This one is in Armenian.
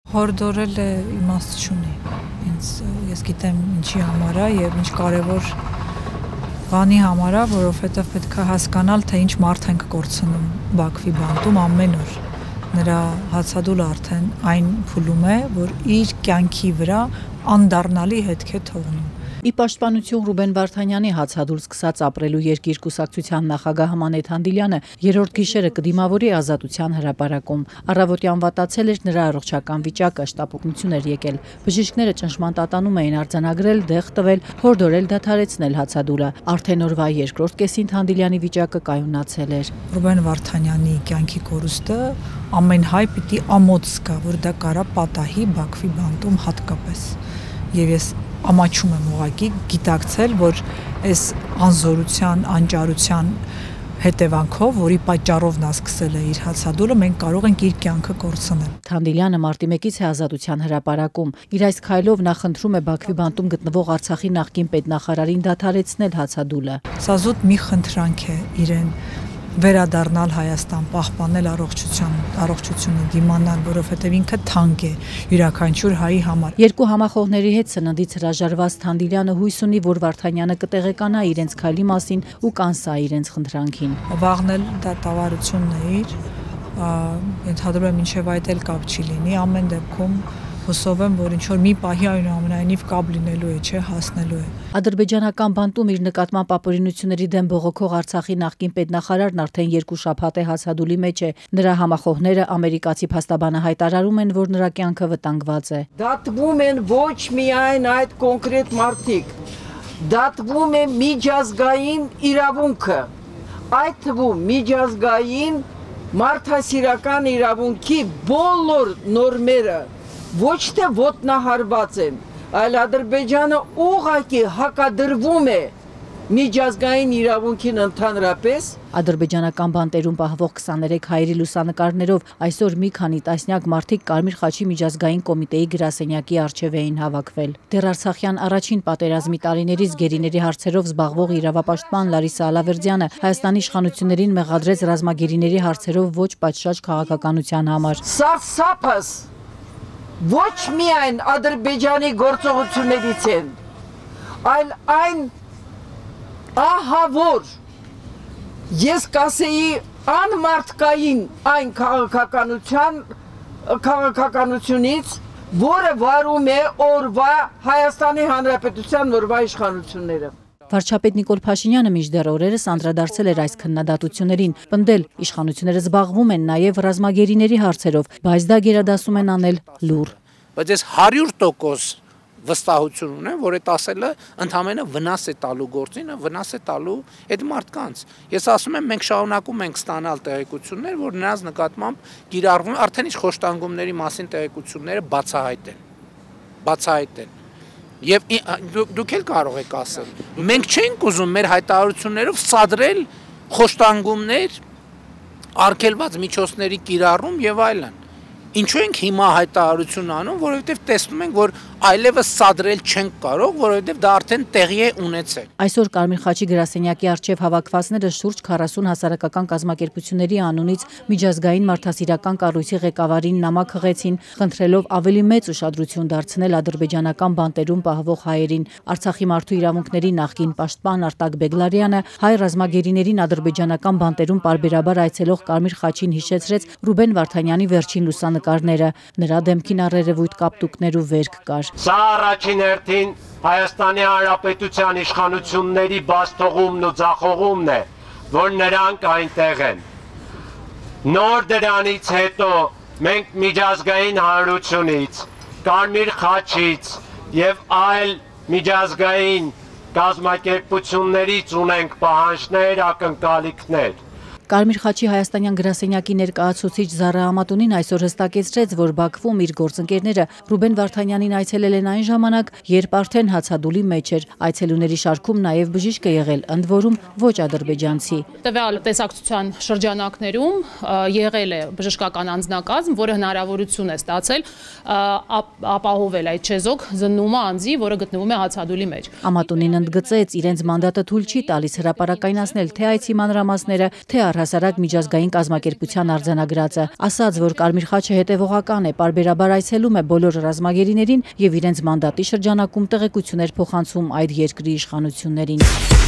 Հորդորել է իմաստ չունի, ես գիտեմ ինչի համար է և ինչ կարևոր բանի համար է, որովհետև պետք է հասկանալ, թե ինչ մարդ ենք կորցնում Բաքվի բանտում ամեն օր։ Նրա հացադուլը արդեն այն փուլում է, որ իր կյանքի վրա անդառնալի հետք է թողնում։ Ի պաշտպանություն Ռուբեն Վարդանյանի հացադուլ սկսած ապրելու երկիր կուսակցության նախագահ Մանեթ Հանդիլյանը երրորդ գիշերը կդիմավորի Ազատության հրապարակում։ Առավոտյան վատացել էր նրա առողջական վիճակը, շտապօգնություն էր եկել։ Բժիշկները ճնշման տատանում էին արձանագրել, դեղ տվել, հորդորել դադարեցնել հացադուլը։ Արդեն օրվա երկրորդ կեսին Հանդիլյանի վիճակը կայունացել էր։ Ռուբեն Վարդանյանի կյանքի կորուստը ամեն հայ պիտի ամոթ զգա, որ դա կարա պատահի Բաքվի բանտում հատկապես։ Եվ ես ամաչում եմ ուղղակի գիտակցել, որ այս անզորության, անճարության հետևանքով, որի պատճառով նա սկսել է իր հացադուլը, մենք կարող ենք իր կյանքը կորցնել։ Հանդիլյանը մարտի 1-ից է Ազատության հրապարակում։ Իր այս քայլով նա խնդրում է Բաքվի բանտում գտնվող Արցախի նախկին պետնախարարին դադարեցնել հացադուլը։ Սա զուտ մի խնդրանք է իրեն վերադառնալ Հայաստան, պահպանել առողջությունը, դիմանալ, որովհետև ինքը թանկ է յուրաքանչյուր հայի համար։ Երկու համախոհների հետ սննդից հրաժարված Հանդիլյանը հույս ունի, որ Վարդանյանը կտեղեկանա իրենց քայլի մասին ու կանսա իրենց խնդրանքին։ Վաղն էլ դատավարությունն է իր, ենթադրում եմ մինչև այդ էլ կապ չի լինի, ամեն դեպքում հուսով եմ, որ ինչ-որ մի պահի այնուամենայնիվ կապ լինելու է, չէ, հասնելու է։ Ադրբեջանական բանտում իր նկատմամբ ապօրինությունների դեմ բողոքող Արցախի նախկին պետնախարարն արդեն 2 շաբաթ է հացադուլի մեջ է։ Նրա համախոհները ամերիկացի փաստաբանը հայտարարում են, որ նրա կյանքը վտանգված է։ Դատվում են ոչ միայն այդ կոնկրետ մարդիկ, դատվում է միջազգային իրավունքը, այդ թվում միջազգային մարդասիրական իրավունքի բոլոր նորմերը ոչ թե ոտնահարված են, այլ Ադրբեջանը ուղղակի հակադրվում է միջազգային իրավունքին ընդհանրապես։ Ադրբեջանական բանտերում պահվող 23 հայերի լուսանկարներով այսօր մի քանի տասնյակ մարդիկ Կարմիր խաչի միջազգային կոմիտեի գրասենյակի առջև էին հավաքվել։ Դեռ Արցախյան առաջին պատերազմի տարիներից գերիների հարցերով զբաղվող իրավապաշտպան Լարիսա Ալավերդյանը Հայաստանի իշխանություններին մեղադրեց ռազմագերիների հարցերով ոչ պատշաճ քաղաքականության համար։ Սարսափս ոչ միայն Ադրբեջանի գործողություններից են, այլ այն ահավոր, ես կասեի անմարդկային այն քաղաքականությունից, որը վարում է օրվա Հայաստանի Հանրապետության օրվա իշխանությունները։ Վարչապետ Նիկոլ Փաշինյանը մինչդեռ օրերս անդրադարձել էր այս քննադատություններին, պնդել իշխանությունները զբաղվում են նաև ռազմագերիների հարցերով, բայց դա գերադասում են անել լուռ։ Բայց ես 100% վստահություն ունեմ, որ այդ ասելը ընդհանրապես վնաս է տալու գործին, վնաս է տալու այդ մարդկանց։ Ես ասում եմ, մենք շարունակում ենք ստանալ տեղեկություններ, որ նրանց նկատմամբ կիրառվում են արդեն իսկ խոշտանգումների մասին տեղեկությունները բացահայտ են։ Եվ դուք էլ կարող եք ասել, մենք չենք ուզում մեր հայտարարություններով սադրել խոշտանգումներ, արգելված միջոցների կիրառում եւ այլն։ Ինչու ենք հիմա հայտարարություն անում, որովհետև տեսնում ենք, որ այլևս սադրել չենք կարող, որովհետև դա արդեն տեղի է ունեցել։ Այսօր Կարմիր խաչի գրասենյակի առջև հավաքվածները շուրջ 40 հասարակական կազմակերպությունների անունից միջազգային մարդասիրական կառույցի ղեկավարին նամակ հղեցին, խնդրելով ավելի մեծ ուշադրություն դարձնել ադրբեջանական բանտերում պահվող հայերին։ Արցախի մարդու իրավունքների նախկին պաշտպան Արտակ Բեգլարյանը հայ ռազմագերիներին ադրբեջանական բանտերում պարբերաբար այցելող Կարմիր խաչին հիշեցրեց Ռուբեն Վարդանյանի վերջին լուսանկարները։ Նրա դեմքին առերևույթ կապտուկներ ու վերք կար։ Սա առաջին հերթին Հայաստանի Հանրապետության իշխանությունների բաց թողումն ու ձախողումն է, որ նրանք այնտեղ են։ Նոր դրանից հետո մենք միջազգային հանրությունից, Կարմիր խաչից եւ այլ միջազգային կազմակերպություններից ունենք պահանջներ, ակնկալիքներ։ Կարմիր խաչի հայաստանյան գրասենյակի ներկայացուցիչ Զարա Ամատունին այսօր հստակեցրեց, որ Բաքվում իր գործընկերները Ռուբեն Վարդանյանին այցելել են այն ժամանակ, երբ արդեն հացադուլի մեջ էր։ Այցելուների շարքում նաև բժիշկ է եղել, ընդ որում ոչ ադրբեջանցի։ Տվյալ տեսակցության շրջանակներում եղել է բժշկական անձնակազմ, որը հնարավորություն է ստացել ապահովել այդ չեզոք զննումը անձի, որը գտնվում է հացադուլի մեջ։ Ամատունին ընդգծեց, իրենց մանդատը թույլ չի տալիս հրապարակայնացնել թե այցի մանրամասները, թե առհասարակ միջազգային կազմակերպության արձանագրածը, ասաց, որ Կարմիր խաչը հետևողական է, պարբերաբար այցելում է բոլոր ռազմագերիներին եւ իրենց մանդատի շրջանակում տեղեկություններ փոխանցում այդ երկրի իշխանություններին։